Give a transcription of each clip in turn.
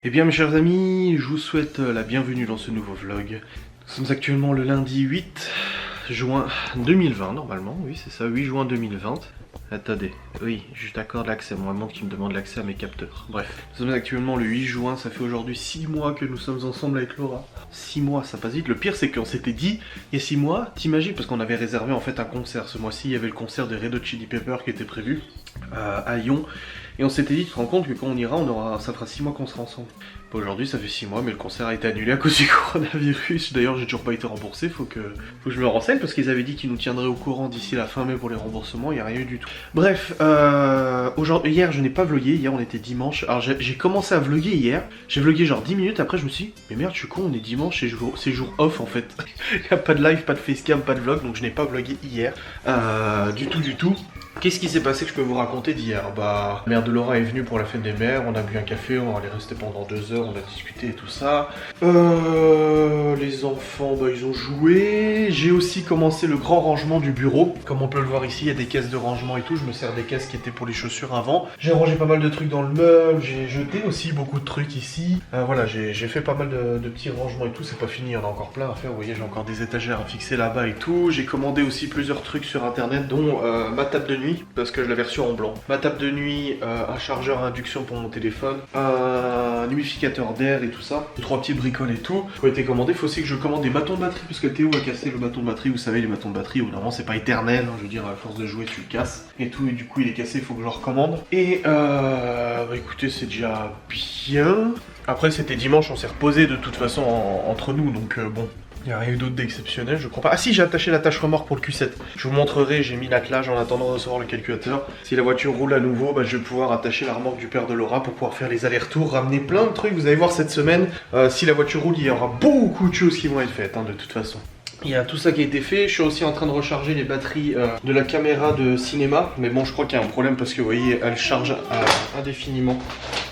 Eh bien mes chers amis, je vous souhaite la bienvenue dans ce nouveau vlog. Nous sommes actuellement le lundi 8 juin 2020 normalement, oui c'est ça, 8 juin 2020. Attendez, oui, je t'accorde l'accès, moi montre qui me demande l'accès à mes capteurs. Bref, nous sommes actuellement le 8 juin, ça fait aujourd'hui 6 mois que nous sommes ensemble avec Laura. 6 mois, ça passe vite. Le pire c'est qu'on s'était dit, il y a 6 mois, t'imagines, parce qu'on avait réservé en fait un concert. Ce mois-ci, il y avait le concert des Red Hot Chili Peppers qui était prévu à Lyon. Et on s'était dit, tu te rends compte que quand on ira, ça fera 6 mois qu'on sera ensemble. Bon, aujourd'hui ça fait 6 mois, mais le concert a été annulé à cause du coronavirus. D'ailleurs j'ai toujours pas été remboursé, faut que je me renseigne parce qu'ils avaient dit qu'ils nous tiendraient au courant d'ici la fin mai pour les remboursements, il n'y a rien eu du tout. Bref, hier je n'ai pas vlogué, hier on était dimanche. Alors j'ai commencé à vloguer hier, j'ai vlogué genre 10 minutes, après je me suis dit, mais merde je suis con, on est dimanche, c'est jour off en fait. Il n'y a pas de live, pas de facecam, pas de vlog, donc je n'ai pas vlogué hier. Du tout. Qu'est-ce qui s'est passé que je peux vous raconter d'hier? Bah, la mère de Laura est venue pour la fête des mères, on a bu un café, on allait rester pendant 2 heures, on a discuté et tout ça. Les enfants, bah ils ont joué. J'ai aussi commencé le grand rangement du bureau. Comme on peut le voir ici, il y a des caisses de rangement et tout, je me sers des caisses qui étaient pour les chaussures avant. J'ai rangé pas mal de trucs dans le meuble, j'ai jeté aussi beaucoup de trucs ici. Voilà, j'ai fait pas mal de petits rangements et tout, c'est pas fini, il y en a encore plein à faire, vous voyez, j'ai encore des étagères à fixer là-bas et tout. J'ai commandé aussi plusieurs trucs sur internet, dont ma table de nuit, parce que je l'avais reçue en blanc. Ma table de nuit, un chargeur à induction pour mon téléphone, un humidificateur d'air et tout ça. 3 petites bricoles et tout. Qui ont été commandés. Faut aussi que je commande des bâtons de batterie, parce que Théo a cassé le bâton de batterie. Vous savez, les bâtons de batterie, évidemment, c'est pas éternel. Hein, je veux dire, à force de jouer, tu le casses et tout. Et du coup, il est cassé, il faut que je le recommande. Et bah écoutez, c'est déjà bien. Après, c'était dimanche, on s'est reposé de toute façon entre nous, donc bon. Il n'y a rien eu d'autre d'exceptionnel, je crois pas. Ah si, j'ai attaché l'attache remorque pour le Q7. Je vous montrerai, j'ai mis l'attelage en attendant de recevoir le calculateur. Si la voiture roule à nouveau, bah, je vais pouvoir attacher la remorque du père de Laura pour pouvoir faire les allers-retours, ramener plein de trucs. Vous allez voir cette semaine, si la voiture roule, il y aura beaucoup de choses qui vont être faites, hein, de toute façon. Il y a tout ça qui a été fait, je suis aussi en train de recharger les batteries de la caméra de cinéma. Mais bon, je crois qu'il y a un problème parce que vous voyez, elle charge indéfiniment.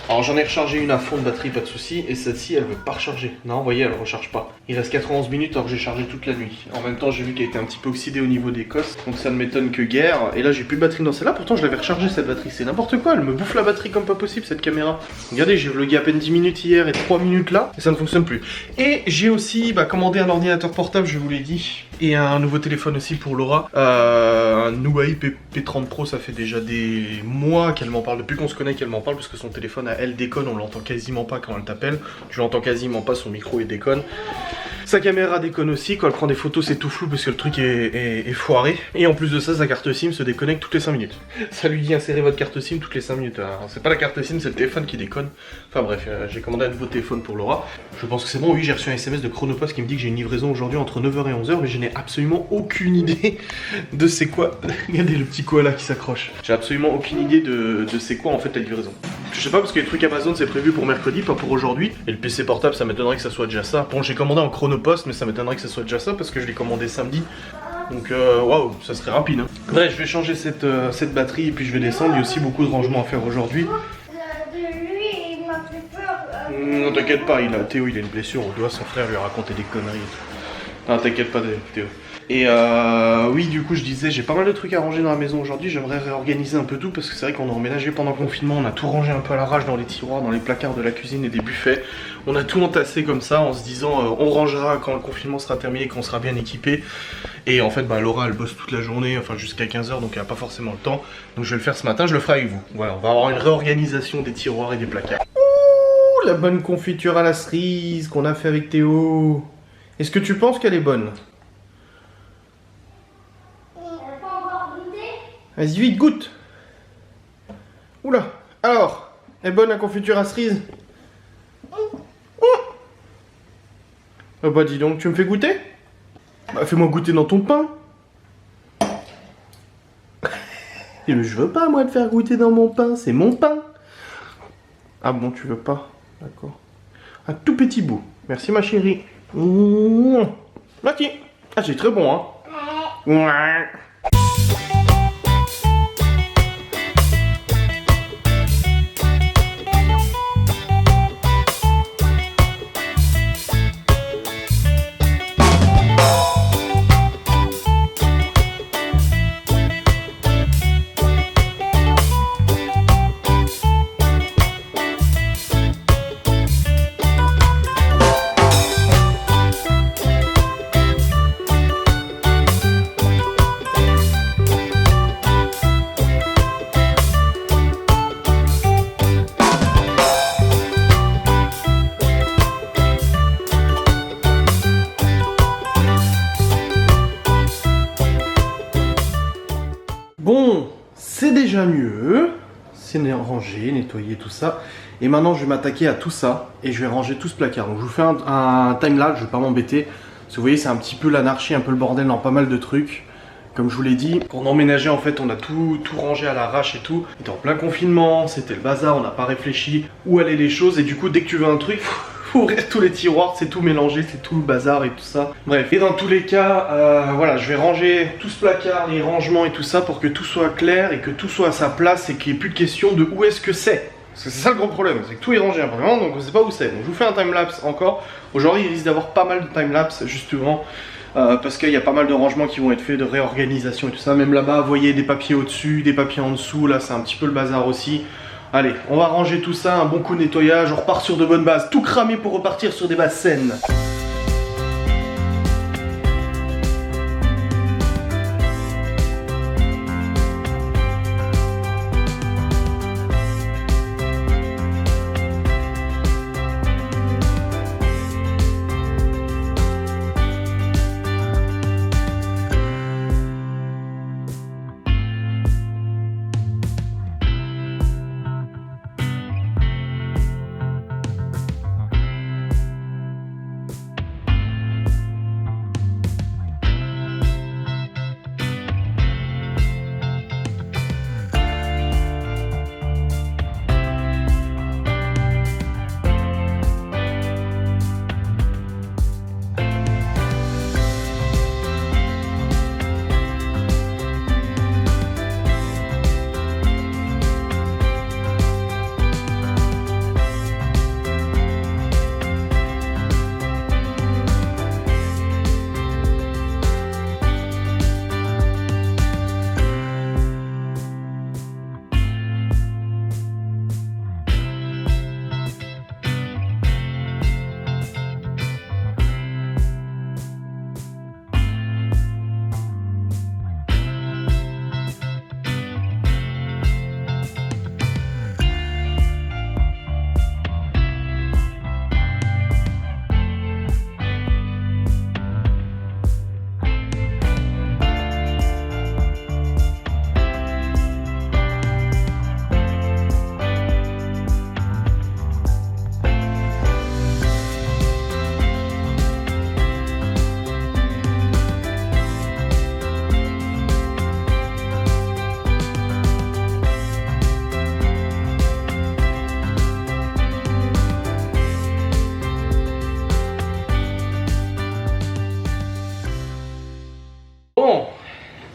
Alors j'en ai rechargé une à fond de batterie, pas de souci, et celle-ci elle veut pas recharger. Non, vous voyez, elle recharge pas. Il reste 91 minutes alors que j'ai chargé toute la nuit. En même temps, j'ai vu qu'elle était un petit peu oxydée au niveau des cosses, donc ça ne m'étonne que guère. Et là, j'ai plus de batterie dans celle-là, pourtant je l'avais rechargée cette batterie. C'est n'importe quoi, elle me bouffe la batterie comme pas possible cette caméra. Regardez, j'ai vlogué à peine 10 minutes hier et 3 minutes là, et ça ne fonctionne plus. Et j'ai aussi commandé un ordinateur portable, je vous l'ai dit, et un nouveau téléphone aussi pour Laura. Un Huawei P30 Pro, ça fait déjà des mois qu'elle m'en parle, depuis qu'on se connaît qu'elle m'en parle, parce que son téléphone elle déconne, on l'entend quasiment pas quand elle t'appelle, tu l'entends quasiment pas, son micro il déconne. Sa caméra déconne aussi, quand elle prend des photos c'est tout flou parce que le truc est foiré. Et en plus de ça, sa carte SIM se déconnecte toutes les 5 minutes. Ça lui dit insérez votre carte SIM toutes les 5 minutes. C'est pas la carte SIM, c'est le téléphone qui déconne. Enfin bref, j'ai commandé un nouveau téléphone pour Laura. Je pense que c'est bon, oui, j'ai reçu un SMS de Chronopost qui me dit que j'ai une livraison aujourd'hui entre 9h et 11h, mais je n'ai absolument aucune idée de c'est quoi. Regardez le petit koala qui s'accroche. J'ai absolument aucune idée de c'est quoi en fait la livraison. Je sais pas parce que les trucs Amazon c'est prévu pour mercredi, pas pour aujourd'hui. Et le PC portable ça m'étonnerait que ça soit déjà ça. Bon, j'ai commandé en Chronopost, mais ça m'étonnerait que ça soit déjà ça parce que je l'ai commandé samedi. Donc waouh, ça serait rapide. Hein. Bref, je vais changer cette batterie et puis je vais descendre. Il y a aussi beaucoup de rangements à faire aujourd'hui. Lui, il m'a fait peur. Non, t'inquiète pas, Théo il a une blessure au doigt, son frère lui a raconté des conneries et tout. Non, t'inquiète pas Théo. Et oui, du coup je disais, j'ai pas mal de trucs à ranger dans la maison aujourd'hui, j'aimerais réorganiser un peu tout parce que c'est vrai qu'on a emménagé pendant le confinement, on a tout rangé un peu à l'arrache dans les tiroirs, dans les placards de la cuisine et des buffets. On a tout entassé comme ça en se disant on rangera quand le confinement sera terminé et qu'on sera bien équipé. Et en fait Laura elle bosse toute la journée, enfin jusqu'à 15h, donc elle a pas forcément le temps. Donc je vais le faire ce matin, je le ferai avec vous. Voilà, on va avoir une réorganisation des tiroirs et des placards. Ouh, la bonne confiture à la cerise qu'on a fait avec Théo. Est-ce que tu penses qu'elle est bonne? Vas-y, vite, goûte. Oula. Alors, elle est bonne la confiture à cerise? Oh bah dis donc, tu me fais goûter? Bah fais-moi goûter dans ton pain. Mais je veux pas moi te faire goûter dans mon pain, c'est mon pain. Ah bon, tu veux pas? D'accord. Un tout petit bout. Merci ma chérie. Merci. Ah c'est très bon hein. Ouais. déjà mieux. C'est rangé, nettoyé, tout ça. Et maintenant, je vais m'attaquer à tout ça et je vais ranger tout ce placard. Donc, je vous fais un time-lapse, je vais pas m'embêter. Parce que vous voyez, c'est un petit peu l'anarchie, un peu le bordel dans pas mal de trucs. Comme je vous l'ai dit, quand on emménageait, en fait, on a tout rangé à l'arrache et tout. On était en plein confinement, c'était le bazar, on n'a pas réfléchi où allaient les choses. Et du coup, dès que tu veux un truc, faut ouvrir tous les tiroirs, c'est tout mélangé, c'est tout le bazar et tout ça. Bref, et dans tous les cas, voilà, je vais ranger tout ce placard, les rangements et tout ça pour que tout soit clair et que tout soit à sa place et qu'il n'y ait plus de question de où est-ce que c'est. Parce que c'est ça le gros problème, c'est que tout est rangé vraiment, donc on sait pas où c'est. Donc je vous fais un timelapse encore. Aujourd'hui, il risque d'avoir pas mal de timelapse justement. Parce qu'il y a pas mal de rangements qui vont être faits, de réorganisation et tout ça. Même là-bas, vous voyez des papiers au-dessus, des papiers en dessous. Là, c'est un petit peu le bazar aussi. Allez, on va ranger tout ça, un bon coup de nettoyage. On repart sur de bonnes bases. Tout cramé pour repartir sur des bases saines.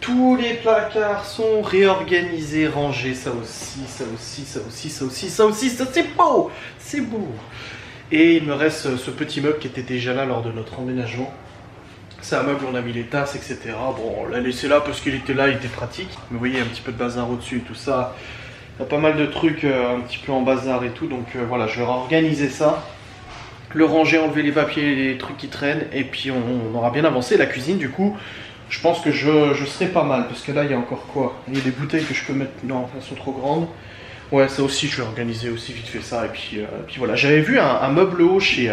Tous les placards sont réorganisés, rangés, ça aussi, ça aussi, ça aussi, ça aussi, ça aussi, ça c'est beau, c'est beau. Et il me reste ce petit meuble qui était déjà là lors de notre emménagement. C'est un meuble, on a mis les tasses, etc. Bon, on l'a laissé là parce qu'il était là, il était pratique. Mais vous voyez, un petit peu de bazar au-dessus et tout ça. Il y a pas mal de trucs un petit peu en bazar et tout, donc voilà, je vais réorganiser ça. Le ranger, enlever les papiers, les trucs qui traînent, et puis on aura bien avancé. La cuisine, du coup, je pense que je serai pas mal, parce que là, il y a encore quoi? Il y a des bouteilles que je peux mettre, non, elles sont trop grandes. Ouais, ça aussi, je vais organiser aussi vite fait ça, et puis voilà. J'avais vu un meuble haut chez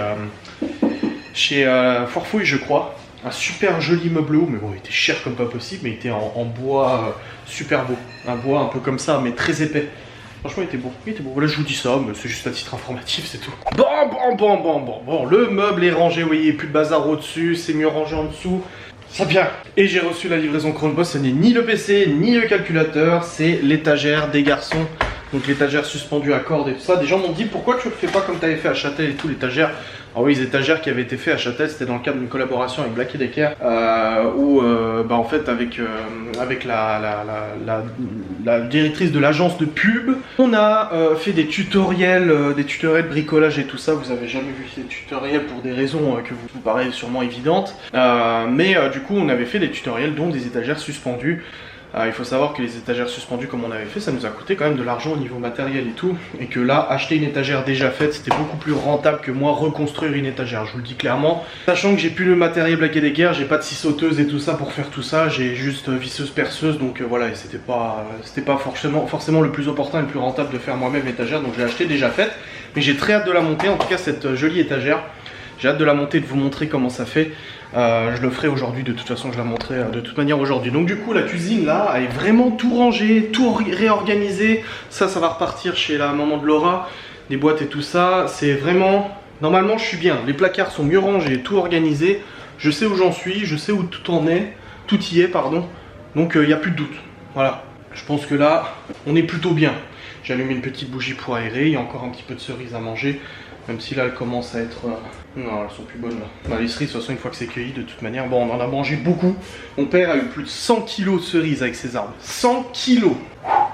Foirefouille, je crois. Un super joli meuble haut, mais bon, il était cher comme pas possible, mais il était en bois super beau. Un bois un peu comme ça, mais très épais. Franchement, il était beau. Il était beau. Voilà, je vous dis ça, mais c'est juste à titre informatif, c'est tout. Bon, le meuble est rangé, vous voyez, plus de bazar au-dessus, c'est mieux rangé en dessous. Ça vient. Et j'ai reçu la livraison Chronopost, ce n'est ni le PC, ni le calculateur, c'est l'étagère des garçons. Donc l'étagère suspendue à corde et tout ça. Des gens m'ont dit pourquoi tu le fais pas comme tu avais fait à Châtel et tout, l'étagère. Alors oui, les étagères qui avaient été faites à Châtel, c'était dans le cadre d'une collaboration avec Black & Decker, où en fait avec la directrice de l'agence de pub, on a fait des tutoriels de bricolage et tout ça. Vous avez jamais vu ces tutoriels pour des raisons que vous paraissent sûrement évidentes, mais du coup on avait fait des tutoriels dont des étagères suspendues. Il faut savoir que les étagères suspendues comme on avait fait, ça nous a coûté quand même de l'argent au niveau matériel et tout, et que là, acheter une étagère déjà faite, c'était beaucoup plus rentable que moi reconstruire une étagère, je vous le dis clairement. Sachant que j'ai plus le matériel Black & Decker, j'ai pas de scie sauteuse et tout ça pour faire tout ça, j'ai juste visseuse perceuse, donc voilà, et c'était pas forcément le plus opportun et le plus rentable de faire moi-même l'étagère, donc je l'ai acheté déjà faite, mais j'ai très hâte de la monter, en tout cas cette jolie étagère. J'ai hâte de la monter, de vous montrer comment ça fait. Je le ferai aujourd'hui, de toute façon je la montrerai de toute manière aujourd'hui. Donc du coup la cuisine là, elle est vraiment tout rangée, tout réorganisé. Ça va repartir chez la maman de Laura, des boîtes et tout ça. C'est vraiment... Normalement je suis bien, les placards sont mieux rangés, tout organisé. Je sais où j'en suis, je sais où tout en est, tout y est pardon. Donc il n'y a plus de doute, voilà. Je pense que là, on est plutôt bien. J'ai allumé une petite bougie pour aérer, il y a encore un petit peu de cerises à manger. Même si là, elles commencent à être... Non, elles sont plus bonnes là. Bah, les cerises, de toute façon, une fois que c'est cueilli, de toute manière, bon, on en a mangé beaucoup. Mon père a eu plus de 100 kilos de cerises avec ses arbres. 100 kilos.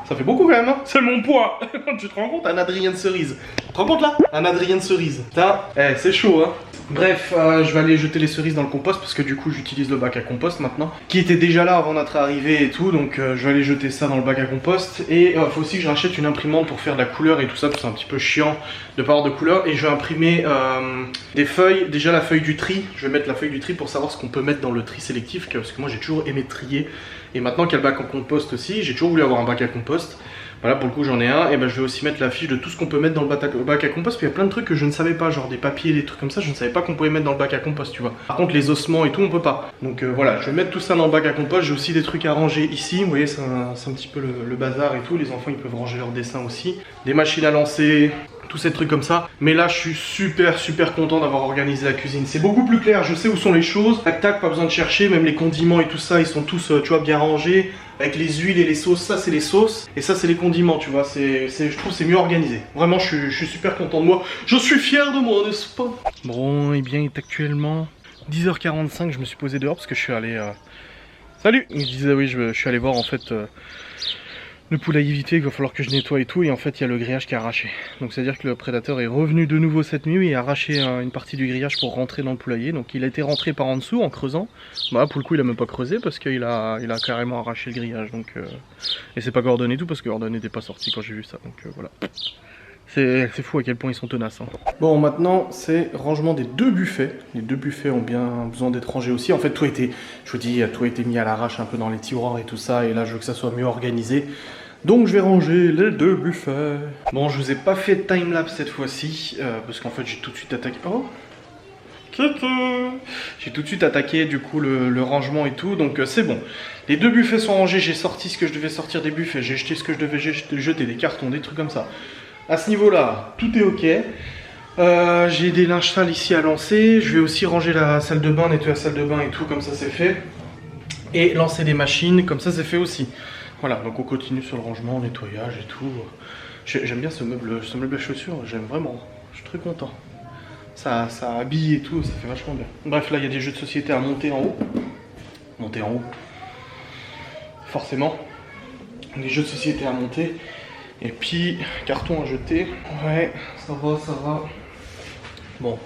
Ça fait beaucoup quand même, hein. C'est mon poids. Tu te rends compte, un Adrien de cerise. Tu te rends compte là? Un Adrien de cerise. Putain, c'est chaud, hein. Bref, je vais aller jeter les cerises dans le compost parce que du coup j'utilise le bac à compost maintenant, qui était déjà là avant notre arrivée et tout, donc je vais aller jeter ça dans le bac à compost. Et il faut aussi que je rachète une imprimante pour faire de la couleur et tout ça, parce que c'est un petit peu chiant de pas avoir de couleur. Et je vais imprimer des feuilles, déjà la feuille du tri, je vais mettre la feuille du tri pour savoir ce qu'on peut mettre dans le tri sélectif, parce que moi j'ai toujours aimé trier. Et maintenant qu'il y a le bac à compost aussi, j'ai toujours voulu avoir un bac à compost. Voilà, pour le coup j'en ai un, et ben je vais aussi mettre la fiche de tout ce qu'on peut mettre dans le bac à compost. Puis il y a plein de trucs que je ne savais pas, genre des papiers, des trucs comme ça, je ne savais pas qu'on pouvait mettre dans le bac à compost, tu vois. Par contre les ossements et tout on peut pas. Donc voilà, je vais mettre tout ça dans le bac à compost. J'ai aussi des trucs à ranger ici, vous voyez c'est un petit peu le bazar et tout. Les enfants ils peuvent ranger leurs dessins aussi. Des machines à lancer, tous ces trucs comme ça. Mais là je suis super content d'avoir organisé la cuisine. C'est beaucoup plus clair, je sais où sont les choses. Tac tac, pas besoin de chercher, même les condiments et tout ça, ils sont tous tu vois bien rangés. Avec les huiles et les sauces, ça c'est les sauces et ça c'est les condiments, tu vois, je trouve c'est mieux organisé. Vraiment je suis super content de moi, je suis fier de moi, n'est-ce pas? Bon, et bien il est actuellement 10h45, je me suis posé dehors parce que je suis allé... Salut! Je disais oui, je suis allé voir en fait le poulailler vite fait, qu'il va falloir que je nettoie et tout, et en fait il y a le grillage qui est arraché. Donc c'est à dire que le prédateur est revenu de nouveau cette nuit et a arraché une partie du grillage pour rentrer dans le poulailler. Donc il a été rentré par en dessous en creusant. Bah pour le coup il a même pas creusé parce qu'il a carrément arraché le grillage. Donc et c'est pas Gordon et tout parce que Gordon n'était pas sorti quand j'ai vu ça. Donc voilà. C'est fou à quel point ils sont tenaces. Hein. Bon, maintenant c'est rangement des deux buffets. Les deux buffets ont bien besoin d'être rangés aussi. En fait tout a été, je vous dis, tout a été mis à l'arrache un peu dans les tiroirs et tout ça. Et là je veux que ça soit mieux organisé. Donc je vais ranger les deux buffets. Bon, je vous ai pas fait de timelapse cette fois-ci parce qu'en fait j'ai tout de suite attaqué. Oh, j'ai tout de suite attaqué du coup le rangement et tout, donc c'est bon. Les deux buffets sont rangés, j'ai sorti ce que je devais sortir des buffets, j'ai jeté ce que je devais jeter, des cartons, des trucs comme ça. À ce niveau-là, tout est ok. J'ai des linges sales ici à lancer. Je vais aussi ranger la salle de bain, nettoyer la salle de bain et tout, comme ça c'est fait. Et lancer des machines, comme ça c'est fait aussi. Voilà, donc on continue sur le rangement, nettoyage et tout. J'aime bien ce meuble à chaussures, j'aime vraiment. Je suis très content. Ça habille et tout, ça fait vachement bien. Bref, là il y a des jeux de société à monter en haut. Monter en haut. Forcément. Des jeux de société à monter. Et puis, carton à jeter. Ouais, ça va, ça va. Bon,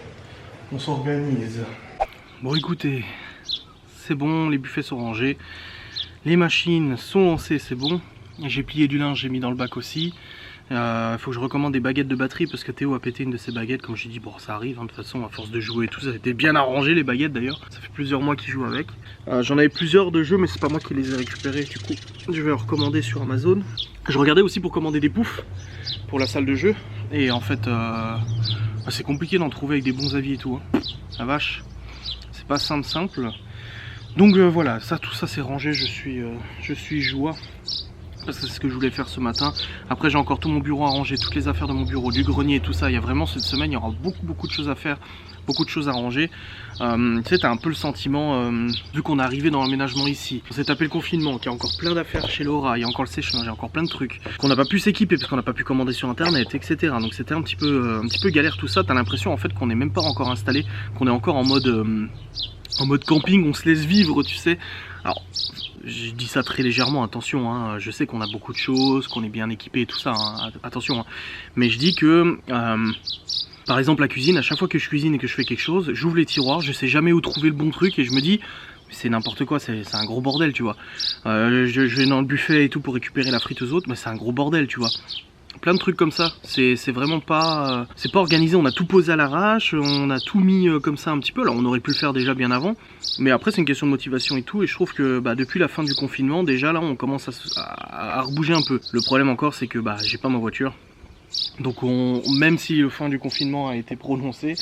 on s'organise. Bon, écoutez, c'est bon, les buffets sont rangés. Les machines sont lancées, c'est bon. J'ai plié du linge, j'ai mis dans le bac aussi. Faut que je recommande des baguettes de batterie parce que Théo a pété une de ses baguettes. Comme j'ai dit, bon, ça arrive, hein, de toute façon, à force de jouer et tout, ça a été bien arrangé les baguettes d'ailleurs. Ça fait plusieurs mois qu'il joue avec. J'en avais plusieurs de jeux, mais c'est pas moi qui les ai récupérés. Du coup, je vais en recommander sur Amazon. Je regardais aussi pour commander des poufs pour la salle de jeu. Et en fait, c'est compliqué d'en trouver avec des bons avis et tout. Hein. La vache, c'est pas simple. Donc voilà, tout ça c'est rangé, je suis joie. Parce que c'est ce que je voulais faire ce matin. Après j'ai encore tout mon bureau à ranger, toutes les affaires de mon bureau, du grenier et tout ça. Il y a vraiment cette semaine, il y aura beaucoup de choses à faire, beaucoup de choses à ranger. Tu sais, t'as un peu le sentiment, vu qu'on est arrivé dans l'emménagement ici, on s'est tapé le confinement, qu'il y a encore plein d'affaires chez Laura, il y a encore le sèche-linge, il y a encore plein de trucs, qu'on n'a pas pu s'équiper parce qu'on n'a pas pu commander sur internet, etc. Donc c'était un petit peu galère tout ça. T'as l'impression en fait qu'on n'est même pas encore installé, qu'on est encore en mode camping, on se laisse vivre, tu sais. Alors, je dis ça très légèrement, attention, hein, je sais qu'on a beaucoup de choses, qu'on est bien équipé et tout ça, hein, attention. Hein. Mais je dis que, par exemple, la cuisine, à chaque fois que je cuisine et que je fais quelque chose, j'ouvre les tiroirs, je sais jamais où trouver le bon truc et je me dis, c'est n'importe quoi, c'est un gros bordel, tu vois. Je vais dans le buffet et tout pour récupérer la friteuse haute, mais c'est un gros bordel, tu vois. Plein de trucs comme ça, c'est vraiment pas c'est pas organisé, on a tout posé à l'arrache, on a tout mis comme ça un petit peu. Alors on aurait pu le faire déjà bien avant, mais après c'est une question de motivation et tout, et je trouve que depuis la fin du confinement, déjà là on commence à rebouger un peu. Le problème encore c'est que j'ai pas ma voiture, Donc même si le fin du confinement a été prononcé,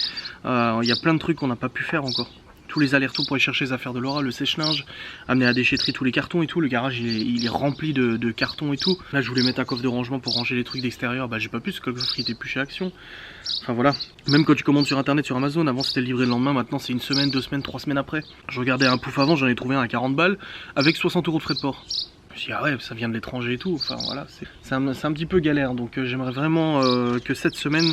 il y a plein de trucs qu'on n'a pas pu faire encore. Tous les allers-retours pour aller chercher les affaires de Laura, le sèche-linge, amener à la déchetterie tous les cartons et tout. Le garage il est rempli de cartons et tout. Là je voulais mettre un coffre de rangement pour ranger les trucs d'extérieur, bah j'ai pas pu parce que le coffre il était plus chez Action. Enfin voilà, même quand tu commandes sur internet, sur Amazon, avant c'était livré le lendemain, maintenant c'est une semaine, 2 semaines, 3 semaines après. Je regardais un pouf avant, j'en ai trouvé un à 40 balles avec 60 € de frais de port. Je me suis dit, ah ouais, ça vient de l'étranger et tout, enfin voilà, c'est un petit peu galère, donc j'aimerais vraiment que cette semaine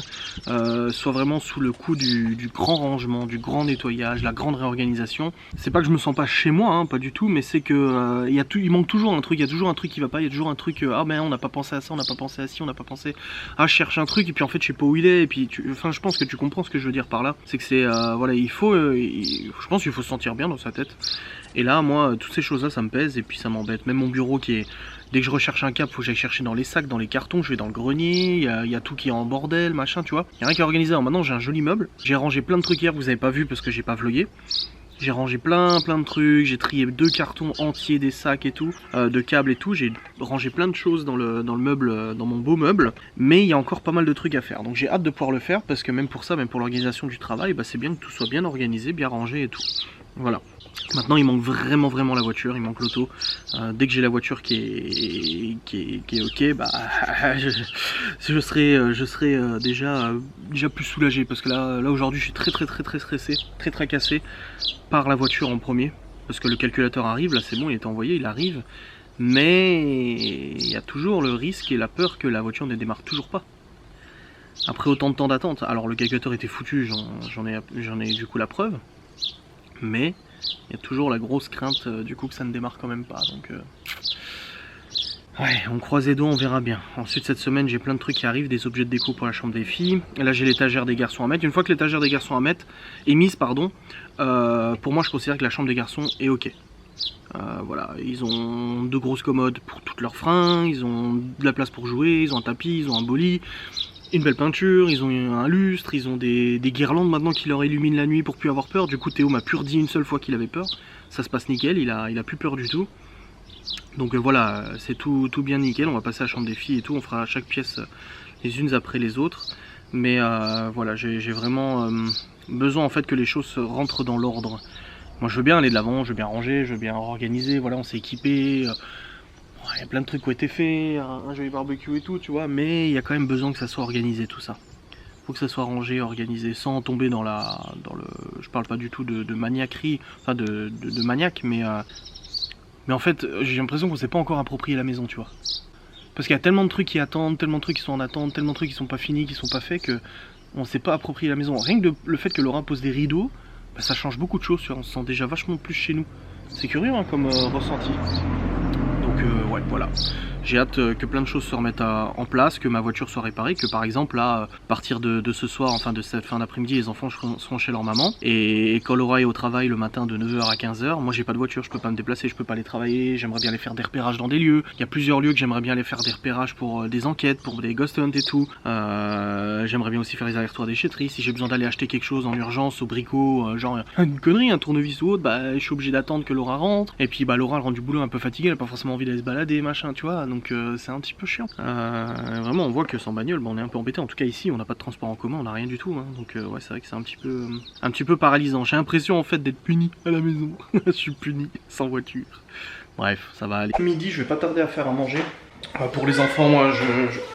soit vraiment sous le coup du grand rangement, du grand nettoyage, la grande réorganisation. C'est pas que je me sens pas chez moi, hein, pas du tout, mais c'est que il manque toujours un truc, il y a toujours un truc qui va pas, il y a toujours un truc, ah ben on n'a pas pensé à ça, on n'a pas pensé à ci, on n'a pas pensé, ah je cherche un truc et puis en fait je sais pas où il est, et puis enfin je pense que tu comprends ce que je veux dire par là, c'est que c'est, voilà, je pense qu'il faut se sentir bien dans sa tête. Et là, moi, toutes ces choses-là, ça me pèse et puis ça m'embête. Même mon bureau qui est... Dès que je recherche un câble, faut que j'aille chercher dans les sacs, dans les cartons, je vais dans le grenier, il y a tout qui est en bordel, machin, tu vois. Il n'y a rien qui est organisé. Alors maintenant, j'ai un joli meuble. J'ai rangé plein de trucs hier que vous avez pas vu parce que j'ai pas vlogué. J'ai rangé plein de trucs, j'ai trié 2 cartons entiers, des sacs et tout, de câbles et tout. J'ai rangé plein de choses dans le meuble, dans mon beau meuble. Mais il y a encore pas mal de trucs à faire. Donc j'ai hâte de pouvoir le faire parce que même pour ça, même pour l'organisation du travail, bah, c'est bien que tout soit bien organisé, bien rangé et tout. Voilà. Maintenant il manque vraiment la voiture, il manque l'auto. Dès que j'ai la voiture qui est ok, bah je serai déjà plus soulagé parce que là aujourd'hui je suis très stressé, très tracassé par la voiture en premier. Parce que le calculateur arrive, là c'est bon, il est envoyé, il arrive. Mais il y a toujours le risque et la peur que la voiture ne démarre toujours pas. Après autant de temps d'attente, alors le calculateur était foutu, j'en ai du coup la preuve. Mais il y a toujours la grosse crainte du coup que ça ne démarre quand même pas, donc ouais, on croise les doigts, on verra bien. Ensuite cette semaine j'ai plein de trucs qui arrivent, des objets de déco pour la chambre des filles. Et là j'ai l'étagère des garçons à mettre. Une fois que l'étagère des garçons est mise, pardon, pour moi je considère que la chambre des garçons est ok. Voilà, ils ont 2 grosses commodes pour toutes leurs fringues, ils ont de la place pour jouer, ils ont un tapis, ils ont un beau lit, une belle peinture, ils ont un lustre, ils ont des guirlandes maintenant qui leur illuminent la nuit pour plus avoir peur. Du coup Théo m'a plus redit une seule fois qu'il avait peur. Ça se passe nickel, il a plus peur du tout. Donc voilà, c'est tout bien nickel. On va passer à la chambre des filles et tout, on fera chaque pièce les unes après les autres. Mais voilà, j'ai vraiment besoin en fait que les choses rentrent dans l'ordre. Moi je veux bien aller de l'avant, je veux bien ranger, je veux bien organiser, voilà, on s'est équipé. Il y a plein de trucs qui ont été faits, un joli barbecue et tout, tu vois, mais il y a quand même besoin que ça soit organisé tout ça. Faut que ça soit rangé, organisé, sans tomber dans le... Je parle pas du tout de maniaquerie, enfin de maniaque, mais en fait, j'ai l'impression qu'on s'est pas encore approprié la maison, tu vois. Parce qu'il y a tellement de trucs qui attendent, tellement de trucs qui sont en attente, tellement de trucs qui sont pas finis, qui sont pas faits, que on s'est pas approprié la maison. Rien que le fait que Laura pose des rideaux, bah, ça change beaucoup de choses, tu vois, on se sent déjà vachement plus chez nous. C'est curieux hein, comme ressenti. Donc ouais, voilà. J'ai hâte que plein de choses se remettent en place, que ma voiture soit réparée, que par exemple là, à partir de ce soir, enfin de cette fin d'après-midi, les enfants seront chez leur maman. Et quand Laura est au travail le matin de 9h à 15h, moi j'ai pas de voiture, je peux pas me déplacer, je peux pas aller travailler, j'aimerais bien aller faire des repérages dans des lieux. Il y a plusieurs lieux que j'aimerais bien aller faire des repérages pour des enquêtes, pour des ghost hunts et tout. J'aimerais bien aussi faire les allers-retours à déchetterie. Si j'ai besoin d'aller acheter quelque chose en urgence au bricot, genre une connerie, un tournevis ou autre, bah je suis obligé d'attendre que Laura rentre. Et puis bah Laura elle rentre du boulot un peu fatiguée, elle a pas forcément envie d'aller se balader, machin, tu vois. Donc c'est un petit peu chiant. Vraiment on voit que sans bagnole, bah, on est un peu embêté. En tout cas ici on n'a pas de transport en commun, on n'a rien du tout. Hein. Donc ouais c'est vrai que c'est un petit peu paralysant. J'ai l'impression en fait d'être puni à la maison. Je suis puni sans voiture. Bref, ça va aller. Midi, je vais pas tarder à faire à manger. Pour les enfants, moi,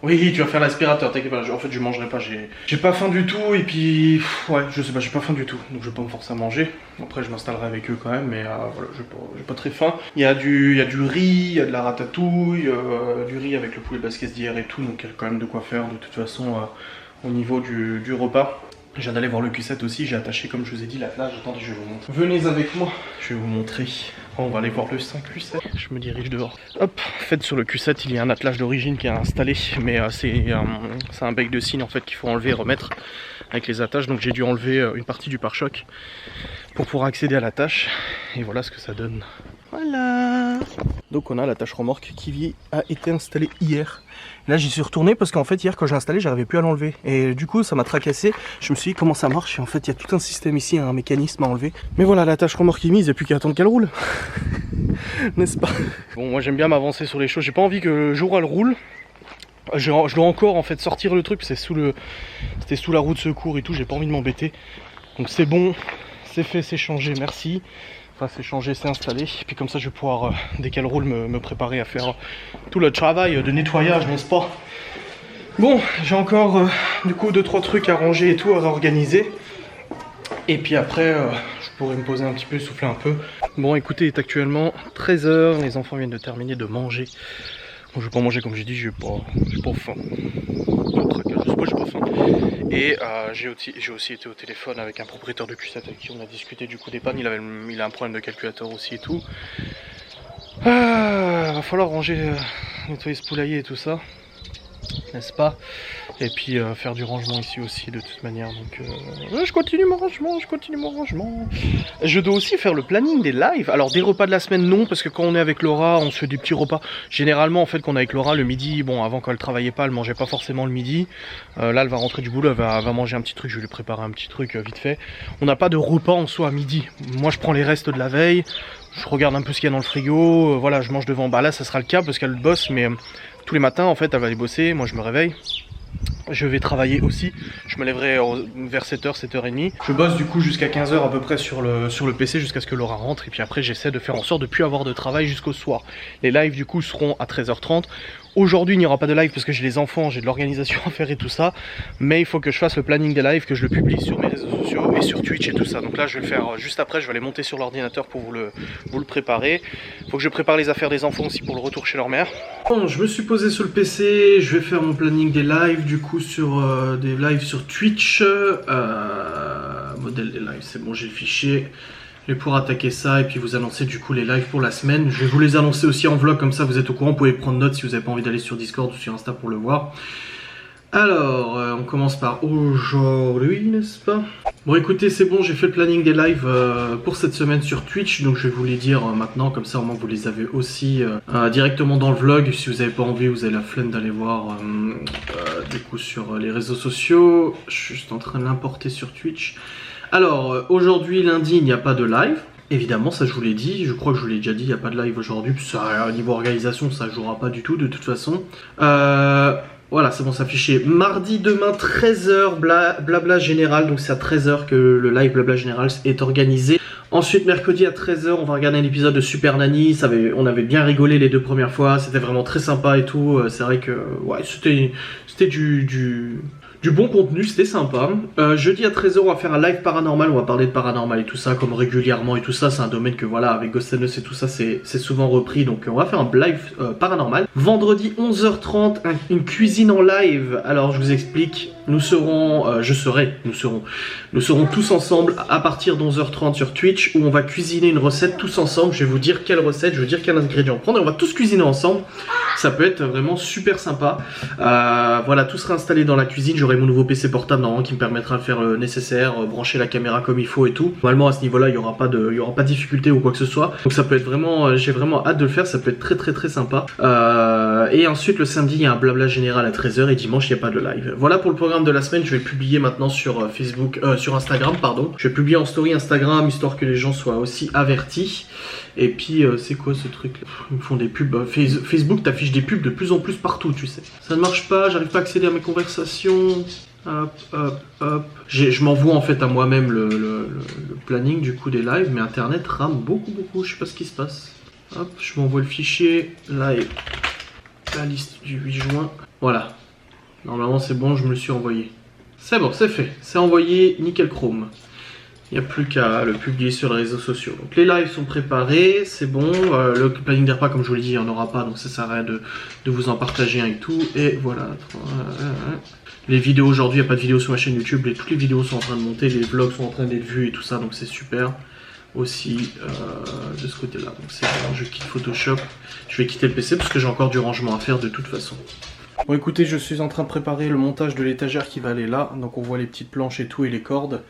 oui, tu vas faire l'aspirateur, t'inquiète pas, en fait, je mangerai pas, j'ai pas faim du tout, et puis, ouais, je sais pas, j'ai pas faim du tout, donc je vais pas me forcer à manger. Après, je m'installerai avec eux quand même, mais voilà, j'ai pas très faim. Il y a du riz, il y a de la ratatouille, du riz avec le poulet basquez d'hier et tout, donc il y a quand même de quoi faire, de toute façon, au niveau du repas. Je viens d'aller voir le Q7 aussi, j'ai attaché comme je vous ai dit l'attelage, attendez je vais vous montrer. Venez avec moi, je vais vous montrer. On va aller voir le 5 Q7, je me dirige dehors. Hop, en fait sur le Q7 il y a un attelage d'origine qui est installé, mais c'est un bec de cygne en fait qu'il faut enlever et remettre avec les attaches. Donc j'ai dû enlever une partie du pare-choc pour pouvoir accéder à l'attache. Et voilà ce que ça donne. Voilà. Donc on a l'attache remorque qui a été installée hier. Là j'y suis retourné parce qu'en fait hier quand j'ai installé j'arrivais plus à l'enlever. Et du coup ça m'a tracassé. Je me suis dit comment ça marche. Et en fait il y a tout un système ici, un mécanisme à enlever. Mais voilà, l'attache remorque est mise, il n'y a plus qu'à attendre qu'elle roule. N'est-ce pas? Bon moi j'aime bien m'avancer sur les choses. J'ai pas envie que le jour où elle roule, Je dois encore en fait sortir le truc, c'était sous la roue de secours et tout, j'ai pas envie de m'embêter. Donc c'est bon, c'est fait, c'est changé, merci. Enfin c'est changé, c'est installé. Et puis comme ça je vais pouvoir, dès qu'elle roule, me préparer à faire tout le travail de nettoyage, n'est-ce pas? Bon, j'ai encore du coup 2-3 trucs à ranger et tout, à réorganiser. Et puis après, je pourrais me poser un petit peu, souffler un peu. Bon écoutez, il est actuellement 13 h, les enfants viennent de terminer de manger. Bon, je vais pas manger comme j'ai dit, j'ai pas faim. J'ai pas faim. Et j'ai aussi été au téléphone avec un propriétaire de cuissette avec qui on a discuté du coup des pannes. Il a un problème de calculateur aussi et tout. Va falloir ranger, nettoyer ce poulailler et tout ça, n'est-ce pas? Et puis faire du rangement ici aussi de toute manière. Donc je continue mon rangement, Je dois aussi faire le planning des lives. Alors des repas de la semaine non, parce que quand on est avec Laura, on se fait des petits repas. Généralement en fait quand on est avec Laura le midi, bon avant quand elle travaillait pas, elle mangeait pas forcément le midi. Là elle va rentrer du boulot, elle va manger un petit truc, je vais lui préparer un petit truc vite fait. On n'a pas de repas en soi à midi. Moi je prends les restes de la veille, je regarde un peu ce qu'il y a dans le frigo, voilà je mange devant. Bah là ça sera le cas parce qu'elle bosse, mais tous les matins en fait elle va aller bosser, moi je me réveille. Je vais travailler aussi, je me lèverai vers 7h, 7h30. Je bosse du coup jusqu'à 15h à peu près sur le PC jusqu'à ce que Laura rentre. Et puis après j'essaie de faire en sorte de ne plus avoir de travail jusqu'au soir. Les lives du coup seront à 13h30. Aujourd'hui il n'y aura pas de live parce que j'ai les enfants, j'ai de l'organisation à faire et tout ça. Mais il faut que je fasse le planning des lives, que je le publie sur mes réseaux sociaux et sur Twitch et tout ça. Donc là je vais le faire juste après, je vais aller monter sur l'ordinateur pour vous le préparer. Il faut que je prépare les affaires des enfants aussi pour le retour chez leur mère. Bon, je me suis posé sur le PC, je vais faire mon planning des lives du coup sur des lives sur Twitch. Modèle des lives, c'est bon, j'ai le fichier. Je vais pouvoir attaquer ça et puis vous annoncer du coup les lives pour la semaine. Je vais vous les annoncer aussi en vlog, comme ça vous êtes au courant, vous pouvez prendre note si vous n'avez pas envie d'aller sur Discord ou sur Insta pour le voir. Alors, on commence par aujourd'hui, n'est-ce pas? Bon écoutez, c'est bon, j'ai fait le planning des lives pour cette semaine sur Twitch, donc je vais vous les dire maintenant, comme ça au moins vous les avez aussi directement dans le vlog. Si vous n'avez pas envie, vous avez la flemme d'aller voir du coup sur les réseaux sociaux. Je suis juste en train de l'importer sur Twitch. Alors, aujourd'hui, lundi, il n'y a pas de live. Évidemment, ça je vous l'ai dit, je crois que je vous l'ai déjà dit, il n'y a pas de live aujourd'hui. Au niveau organisation, ça ne jouera pas du tout de toute façon. Voilà, c'est bon, ça affiché. Mardi, demain, 13h, blabla général. Donc c'est à 13h que le live blabla général est organisé. Ensuite, mercredi à 13h, on va regarder un épisode de Super Nanny. On avait bien rigolé les 2 premières fois. C'était vraiment très sympa et tout. C'est vrai que ouais, c'était du bon contenu, c'était sympa. Jeudi à 13h, on va faire un live paranormal, on va parler de paranormal et tout ça, comme régulièrement et tout ça. C'est un domaine que voilà, avec Ghost and Us et tout ça, c'est souvent repris. Donc on va faire un live paranormal. Vendredi 11h30, une cuisine en live. Alors je vous explique, nous serons tous ensemble à partir de 11h30 sur Twitch, où on va cuisiner une recette tous ensemble. Je vais vous dire quelle recette, je vais vous dire quel ingrédient prendre et on va tous cuisiner ensemble. Ça peut être vraiment super sympa. Voilà, tout sera installé dans la cuisine. J'aurai mon nouveau PC portable normalement qui me permettra de faire le nécessaire, brancher la caméra comme il faut et tout. Normalement à ce niveau-là, il n'y aura pas de difficulté ou quoi que ce soit. Donc ça peut être vraiment, j'ai vraiment hâte de le faire. Ça peut être très sympa. Et ensuite le samedi, il y a un blabla général à 13h et dimanche, il n'y a pas de live. Voilà pour le programme de la semaine. Je vais le publier maintenant sur sur Instagram, pardon. Je vais publier en story Instagram histoire que les gens soient aussi avertis. Et puis c'est quoi ce truc là? Ils me font des pubs. Facebook t'affiche des pubs de plus en plus partout, tu sais. Ça ne marche pas, j'arrive pas à accéder à mes conversations. Hop. Je m'envoie en fait à moi-même le planning du coup des lives, mais internet rame beaucoup, je sais pas ce qui se passe. Hop, je m'envoie le fichier live, la liste du 8 juin. Voilà. Normalement c'est bon, je me le suis envoyé. C'est bon, c'est fait. C'est envoyé, nickel chrome. Il n'y a plus qu'à le publier sur les réseaux sociaux. Donc les lives sont préparés, c'est bon. Le planning des repas, comme je vous l'ai dit, il n'y en aura pas. Donc ça sert à rien de vous en partager un et tout. Et voilà. Les vidéos aujourd'hui, il n'y a pas de vidéo sur ma chaîne YouTube. Toutes les vidéos sont en train de monter, les vlogs sont en train d'être vus et tout ça. Donc c'est super. Aussi de ce côté-là. Donc c'est bon, je quitte Photoshop. Je vais quitter le PC parce que j'ai encore du rangement à faire de toute façon. Bon écoutez, je suis en train de préparer le montage de l'étagère qui va aller là. Donc on voit les petites planches et tout et les cordes.